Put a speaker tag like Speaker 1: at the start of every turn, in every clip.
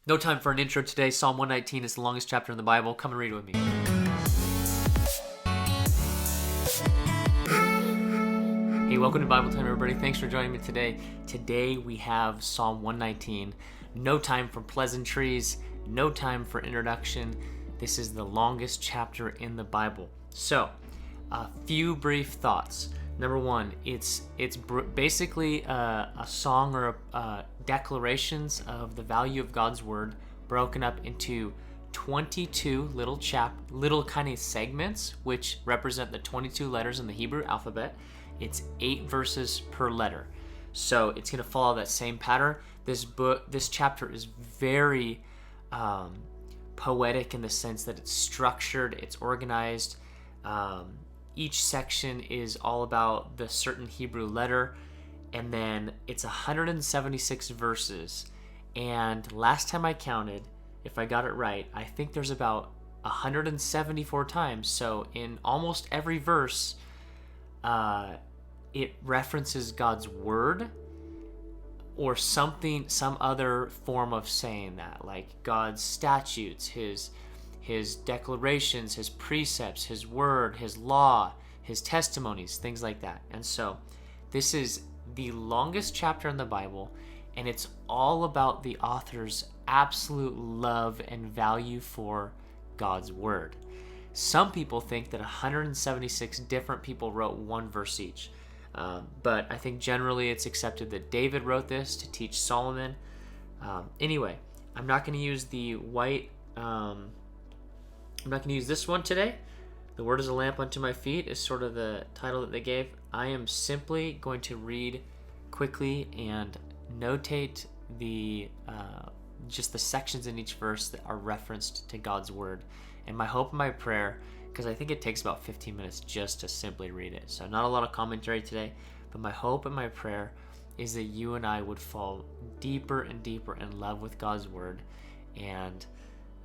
Speaker 1: No time for an intro today. Psalm 119 is the longest chapter in the Bible. Come and read it with me. Hey, welcome to Bibletime, everybody. Thanks for joining me today. Today we have Psalm 119. No time for pleasantries. No time for introduction. This is the longest chapter in the Bible. So, a few brief thoughts. Number one, it's basically a song or declarations of the value of God's word, broken up into 22 little kind of segments, which represent the 22 letters in the Hebrew alphabet. It's 8 verses per letter, so it's going to follow that same pattern. This chapter is very poetic in the sense that it's structured, it's organized. Each section is all about the certain Hebrew letter, and then it's 176 verses. And last time I counted, if I got it right, I think there's about 174 times. So in almost every verse, it references God's word or something, some other form of saying that, like God's statutes, his declarations, his precepts, his word, his law, his testimonies, things like that. And so this is the longest chapter in the Bible, and it's all about the author's absolute love and value for God's word. Some people think that 176 different people wrote one verse each. But I think generally it's accepted that David wrote this to teach Solomon. Anyway, I'm not going to use the white... I'm not going to use this one today. The word is a lamp unto my feet is sort of the title that they gave. I am simply going to read quickly and notate just the sections in each verse that are referenced to God's word. And my hope and my prayer, because I think it takes about 15 minutes just to simply read it. So not a lot of commentary today, but my hope and my prayer is that you and I would fall deeper and deeper in love with God's word, and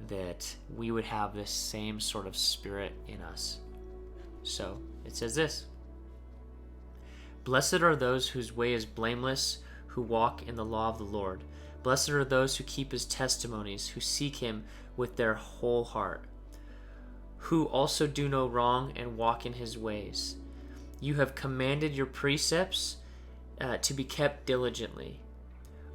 Speaker 1: that we would have this same sort of spirit in us. So it says this: Blessed are those whose way is blameless, who walk in the law of the Lord. Blessed are those who keep his testimonies, who seek him with their whole heart, who also do no wrong and walk in his ways. You have commanded your precepts to be kept diligently.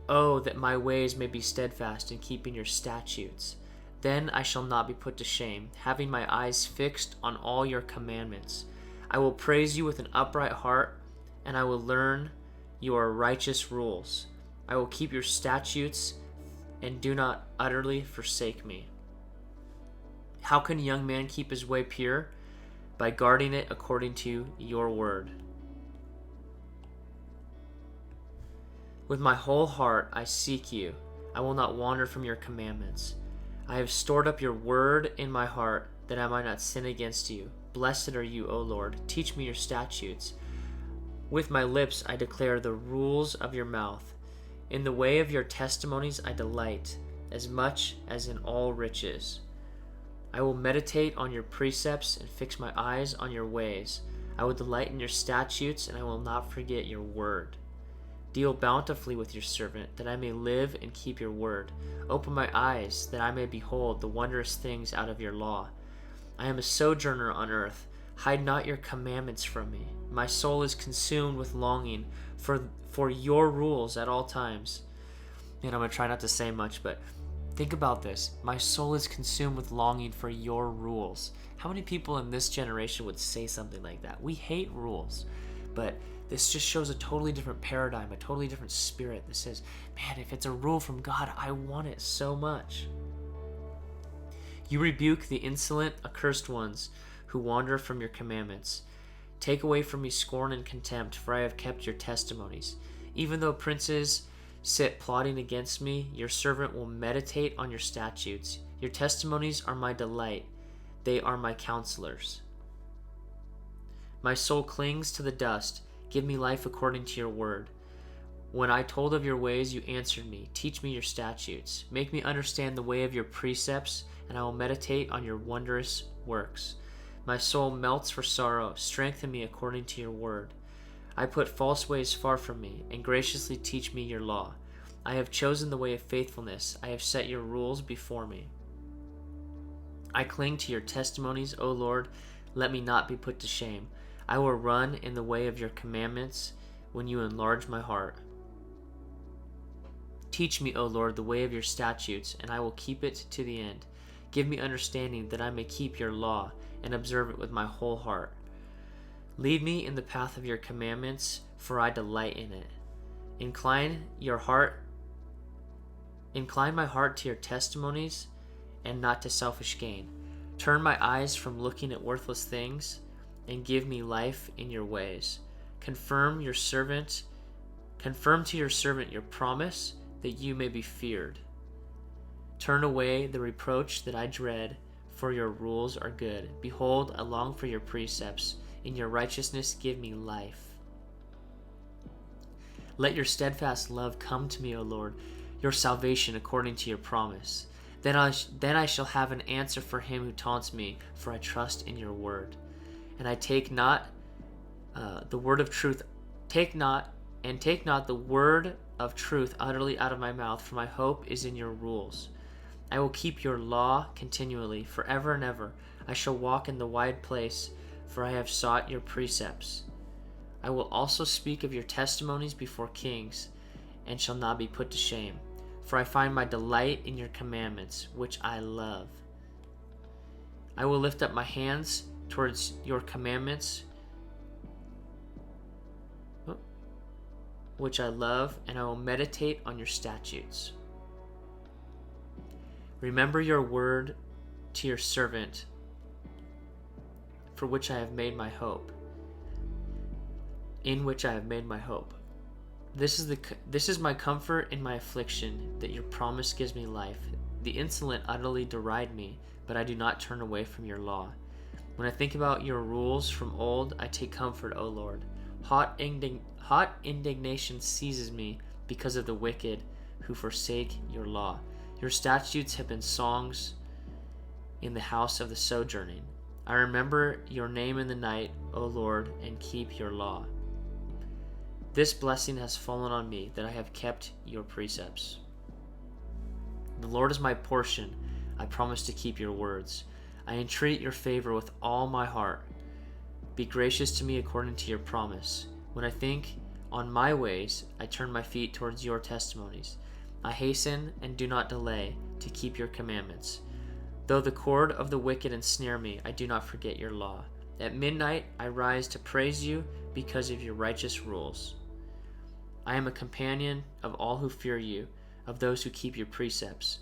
Speaker 1: Oh, that my ways may be steadfast in keeping your statutes. Then I shall not be put to shame, having my eyes fixed on all your commandments. I will praise you with an upright heart, and I will learn your righteous rules. I will keep your statutes and do not utterly forsake me. How can a young man keep his way pure? By guarding it according to your word. With my whole heart I seek you. I will not wander from your commandments. I have stored up your word in my heart, that I might not sin against you. Blessed are you, O Lord. Teach me your statutes. With my lips I declare the rules of your mouth. In the way of your testimonies I delight, as much as in all riches. I will meditate on your precepts and fix my eyes on your ways. I will delight in your statutes, and I will not forget your word. Deal bountifully with your servant, that I may live and keep your word. Open my eyes, that I may behold the wondrous things out of your law. I am a sojourner on earth. Hide not your commandments from me. My soul is consumed with longing for your rules at all times. And I'm going to try not to say much, but think about this. My soul is consumed with longing for your rules. How many people in this generation would say something like that? We hate rules, but this just shows a totally different paradigm, a totally different spirit that says, man, if it's a rule from God, I want it so much. You rebuke the insolent, accursed ones who wander from your commandments. Take away from me scorn and contempt, for I have kept your testimonies. Even though princes sit plotting against me, your servant will meditate on your statutes. Your testimonies are my delight. They are my counselors. My soul clings to the dust. Give me life according to your word. When I told of your ways, you answered me. Teach me your statutes. Make me understand the way of your precepts, and I will meditate on your wondrous works. My soul melts for sorrow. Strengthen me according to your word. I put false ways far from me, and graciously teach me your law. I have chosen the way of faithfulness. I have set your rules before me. I cling to your testimonies, O Lord. Let me not be put to shame. I will run in the way of your commandments when you enlarge my heart. Teach me, O Lord, the way of your statutes, and I will keep it to the end. Give me understanding that I may keep your law and observe it with my whole heart. Lead me in the path of your commandments, for I delight in it. Incline my heart to your testimonies and not to selfish gain. Turn my eyes from looking at worthless things and give me life in your ways. Confirm to your servant your promise that you may be feared. Turn away the reproach that I dread, for your rules are good. Behold, I long for your precepts. In your righteousness give me life. Let your steadfast love come to me, O Lord, your salvation according to your promise. Then I shall have an answer for him who taunts me, for I trust in your word. And I take not the word of truth. Take not the word of truth utterly out of my mouth, for my hope is in your rules. I will keep your law continually, forever and ever. I shall walk in the wide place, for I have sought your precepts. I will also speak of your testimonies before kings, and shall not be put to shame. For I find my delight in your commandments, which I love. I will lift up my hands towards your commandments, which I love, and I will meditate on your statutes. Remember your word to your servant, for which I have made my hope. In which I have made my hope. This is my comfort in my affliction, that your promise gives me life. The insolent utterly deride me, but I do not turn away from your law. When I think about your rules from old, I take comfort, O Lord. Hot indignation seizes me because of the wicked who forsake your law. Your statutes have been songs in the house of the sojourning. I remember your name in the night, O Lord, and keep your law. This blessing has fallen on me, that I have kept your precepts. The Lord is my portion. I promise to keep your words. I entreat your favor with all my heart. Be gracious to me according to your promise. When I think on my ways, I turn my feet towards your testimonies. I hasten and do not delay to keep your commandments. Though the cord of the wicked ensnare me, I do not forget your law. At midnight I rise to praise you because of your righteous rules. I am a companion of all who fear you, of those who keep your precepts.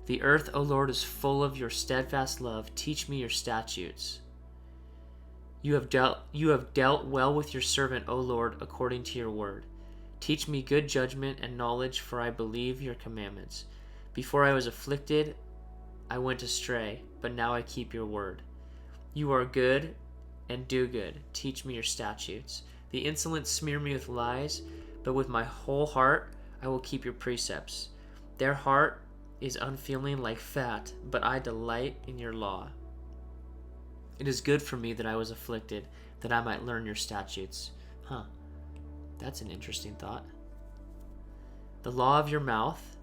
Speaker 1: The earth, O Lord, is full of your steadfast love. Teach me your statutes. You have dealt well with your servant, O Lord, according to your word. Teach me good judgment and knowledge, for I believe your commandments. Before I was afflicted, I went astray, but now I keep your word. You are good and do good. Teach me your statutes. The insolent smear me with lies, but with my whole heart I will keep your precepts. Their heart is unfeeling like fat, but I delight in your law. It is good for me that I was afflicted, that I might learn your statutes. That's an interesting thought. The law of your mouth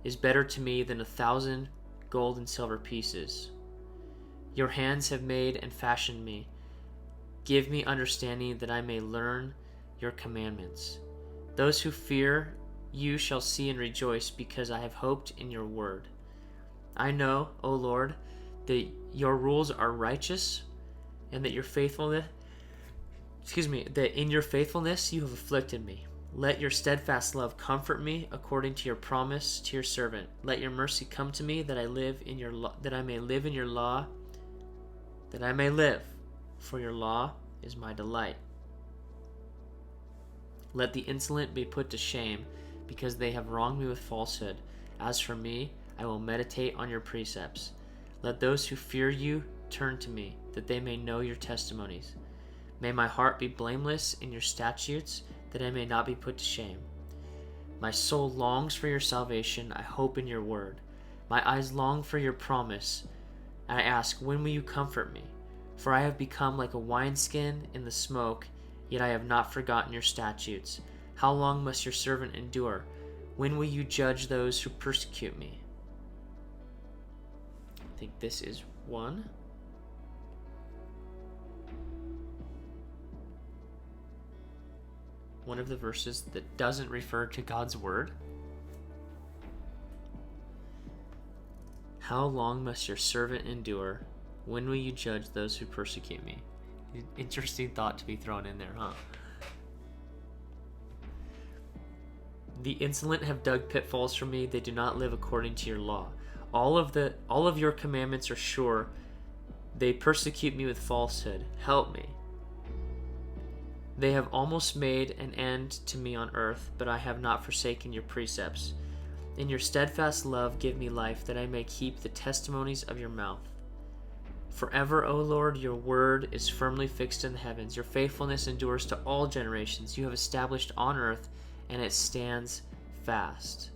Speaker 1: is better to me than 1,000 gold and silver pieces. Your hands have made and fashioned me. Give me understanding that I may learn your commandments. Those who fear you shall see and rejoice, because I have hoped in your word. I know, O Lord, that your rules are righteous, and that that in your faithfulness you have afflicted me. Let your steadfast love comfort me according to your promise to your servant. Let your mercy come to me, that I may live in your law, for your law is my delight. Let the insolent be put to shame, because they have wronged me with falsehood. As for me, I will meditate on your precepts. Let those who fear you turn to me, that they may know your testimonies. May my heart be blameless in your statutes, that I may not be put to shame. My soul longs for your salvation. I hope in your word. My eyes long for your promise. I ask, when will you comfort me? For I have become like a wineskin in the smoke, yet I have not forgotten your statutes. How long must your servant endure? When will you judge those who persecute me? I think this is 1. One of the verses that doesn't refer to God's word. How long must your servant endure? When will you judge those who persecute me? Interesting thought to be thrown in there, huh? The insolent have dug pitfalls for me. They do not live according to your law. All of your commandments are sure. They persecute me with falsehood. Help me. They have almost made an end to me on earth, but I have not forsaken your precepts. In your steadfast love give me life, that I may keep the testimonies of your mouth. Forever, O Lord, your word is firmly fixed in the heavens. Your faithfulness endures to all generations. You have established on earth, and it stands fast.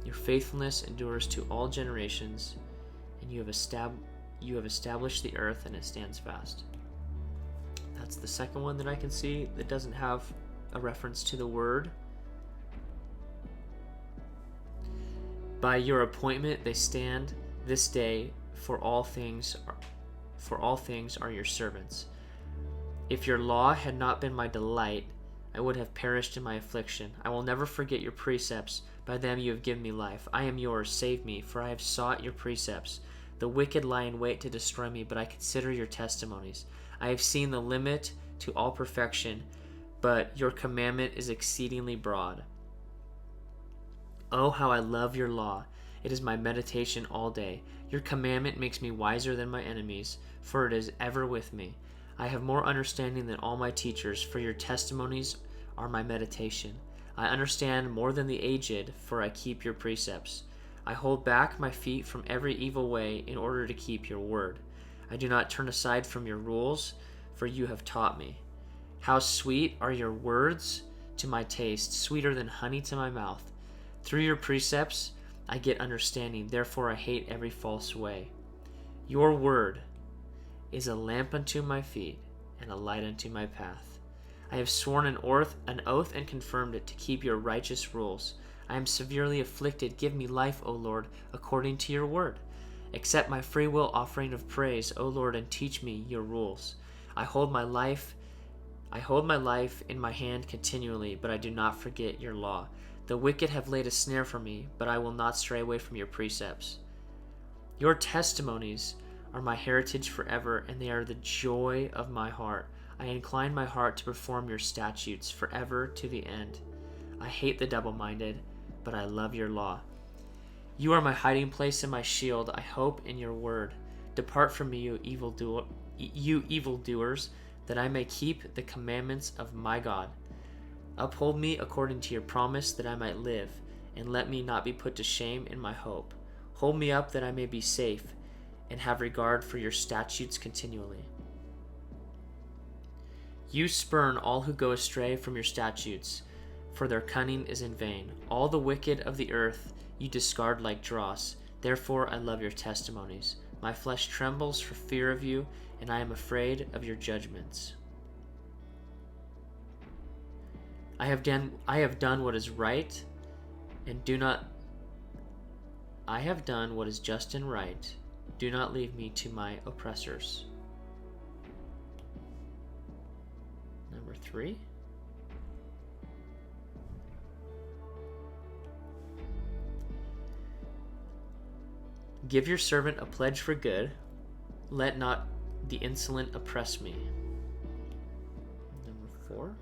Speaker 1: Your faithfulness endures to all generations, and you have established the earth, and it stands fast. That's the second one that I can see that doesn't have a reference to the word. By your appointment they stand this day, for all things are your servants. If your law had not been my delight, I would have perished in my affliction. I will never forget your precepts. By them you have given me life. I am yours, save me, for I have sought your precepts. The wicked lie in wait to destroy me, but I consider your testimonies. I have seen the limit to all perfection, but your commandment is exceedingly broad. Oh, how I love your law. It is my meditation all day. Your commandment makes me wiser than my enemies, for it is ever with me. I have more understanding than all my teachers, for your testimonies are my meditation. I understand more than the aged, for I keep your precepts. I hold back my feet from every evil way in order to keep your word. I do not turn aside from your rules, for you have taught me. How sweet are your words to my taste, sweeter than honey to my mouth. Through your precepts I get understanding, therefore I hate every false way. Your word is a lamp unto my feet and a light unto my path. I have sworn an oath and confirmed it, to keep your righteous rules. I am severely afflicted. Give me life, O Lord, according to your word. Accept my free will offering of praise, O Lord, and teach me your rules. I hold my life in my hand continually, but I do not forget your law. The wicked have laid a snare for me, but I will not stray away from your precepts. Your testimonies are my heritage forever, and they are the joy of my heart. I incline my heart to perform your statutes forever to the end. I hate the double-minded, but I love your law. You are my hiding place and my shield. I hope in your word. Depart from me, you evildoers, that I may keep the commandments of my God. Uphold me according to your promise, that I might live, and let me not be put to shame in my hope. Hold me up, that I may be safe, and have regard for your statutes continually. You spurn all who go astray from your statutes, for their cunning is in vain. All the wicked of the earth you discard like dross. Therefore I love your testimonies. My flesh trembles for fear of you, and I am afraid of your judgments. I have done what is right, and I have done what is just and right. Do not leave me to my oppressors. Number 3. Give your servant a pledge for good. Let not the insolent oppress me. Number 4.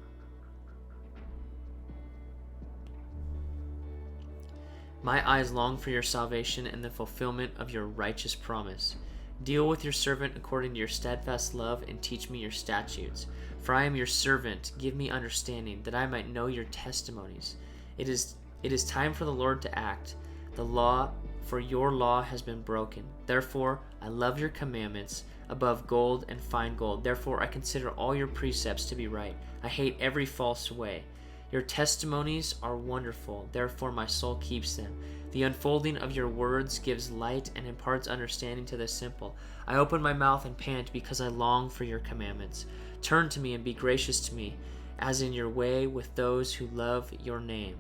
Speaker 1: My eyes long for your salvation and the fulfillment of your righteous promise. Deal with your servant according to your steadfast love, and teach me your statutes. For I am your servant. Give me understanding, that I might know your testimonies. It is time for the Lord to act. For your law has been broken. Therefore I love your commandments above gold and fine gold. Therefore I consider all your precepts to be right. I hate every false way. Your testimonies are wonderful, therefore my soul keeps them. The unfolding of your words gives light and imparts understanding to the simple. I open my mouth and pant because I long for your commandments. Turn to me and be gracious to me, as in your way with those who love your name.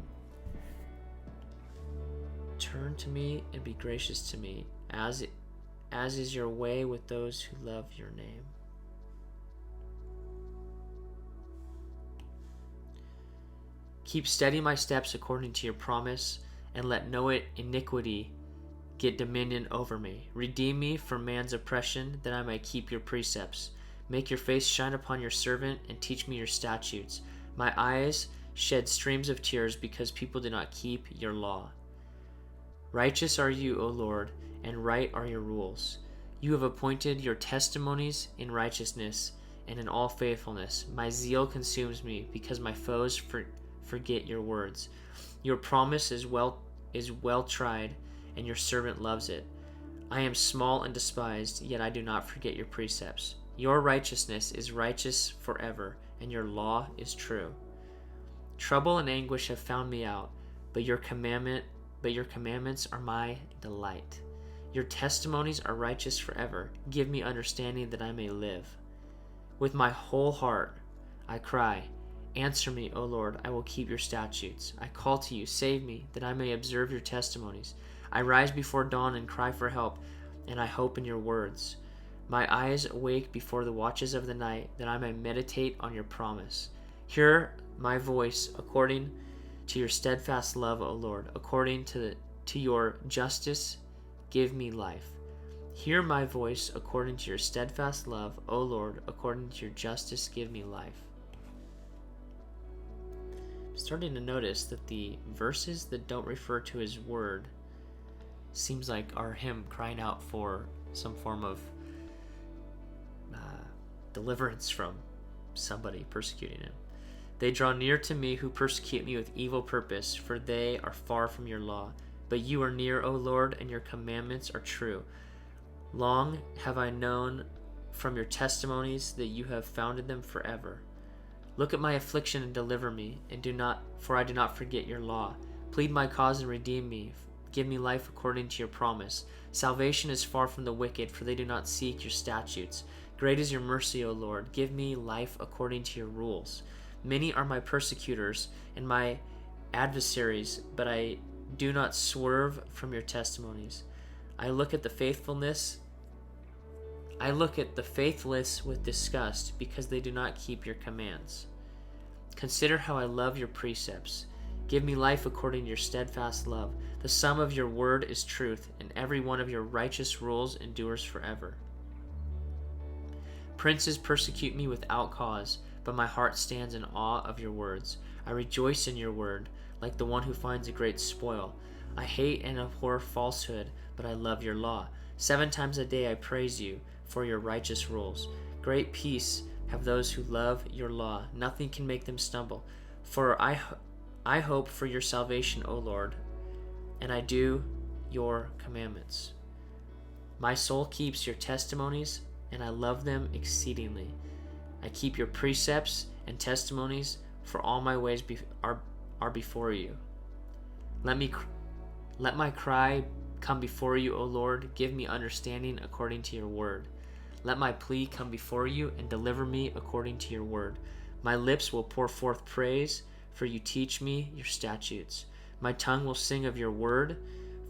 Speaker 1: Turn to me and be gracious to me, as is your way with those who love your name. Keep steady my steps according to your promise, and let no iniquity get dominion over me. Redeem me from man's oppression, that I may keep your precepts. Make your face shine upon your servant, and teach me your statutes. My eyes shed streams of tears because people do not keep your law. Righteous are you, O Lord, and right are your rules. You have appointed your testimonies in righteousness and in all faithfulness. My zeal consumes me because my foes forget your words. Your promise is well tried, and your servant loves it. I am small and despised, yet I do not forget your precepts. Your righteousness is righteous forever, and your law is true. Trouble and anguish have found me out, but your commandments are my delight. Your testimonies are righteous forever. Give me understanding that I may live. With my whole heart I cry, answer me, O Lord, I will keep your statutes. I call to you, save me, that I may observe your testimonies. I rise before dawn and cry for help, and I hope in your words. My eyes awake before the watches of the night, that I may meditate on your promise. Hear my voice according to your steadfast love, O Lord. According to your justice, give me life. Hear my voice according to your steadfast love, O Lord. According to your justice, give me life. Starting to notice that the verses that don't refer to his word seems like are him crying out for some form of deliverance from somebody persecuting him. They draw near to me who persecute me with evil purpose, for they are far from your law. But you are near, O Lord, and your commandments are true. Long have I known from your testimonies that you have founded them forever. Look at my affliction and deliver me, for I do not forget your law. Plead my cause and redeem me. Give me life according to your promise. Salvation is far from the wicked, for they do not seek your statutes. Great is your mercy, O Lord. Give me life according to your rules. Many are my persecutors and my adversaries, but I do not swerve from your testimonies. I look at the faithless with disgust, because they do not keep your commands. Consider how I love your precepts. Give me life according to your steadfast love. The sum of your word is truth, and every one of your righteous rules endures forever. Princes persecute me without cause, but my heart stands in awe of your words. I rejoice in your word, like the one who finds a great spoil. I hate and abhor falsehood, but I love your law. 7 times a day I praise you for your righteous rules. Great peace have those who love your law. Nothing can make them stumble. For I hope for your salvation, O Lord, and I do your commandments. My soul keeps your testimonies, and I love them exceedingly. I keep your precepts and testimonies, for all my ways are before you. Let my cry come before you, O Lord. Give me understanding according to your word. Let my plea come before you, and deliver me according to your word. My lips will pour forth praise, for you teach me your statutes. My tongue will sing of your word,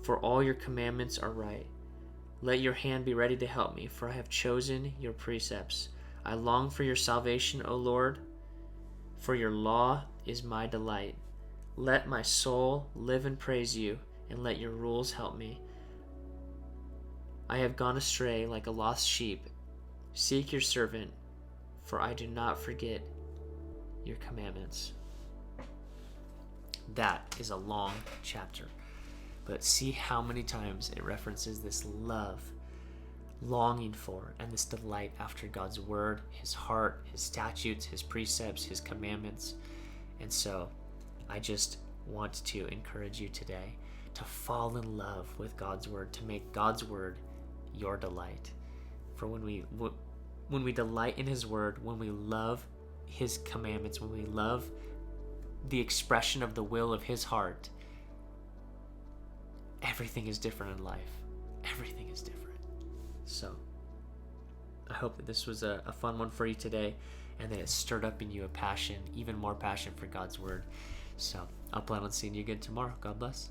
Speaker 1: for all your commandments are right. Let your hand be ready to help me, for I have chosen your precepts. I long for your salvation, O Lord, for your law is my delight. Let my soul live and praise you, and let your rules help me. I have gone astray like a lost sheep. Seek your servant, for I do not forget your commandments. That is a long chapter, but see how many times it references this love, longing for, and this delight after God's word, his heart, his statutes, his precepts, his commandments. And so I just want to encourage you today to fall in love with God's word, to make God's word your delight. For when we delight in his word, when we love his commandments, when we love the expression of the will of his heart, everything is different in life. Everything is different. So I hope that this was a fun one for you today, and that it stirred up in you a passion, even more passion for God's word. So I'll plan on seeing you again tomorrow. God bless.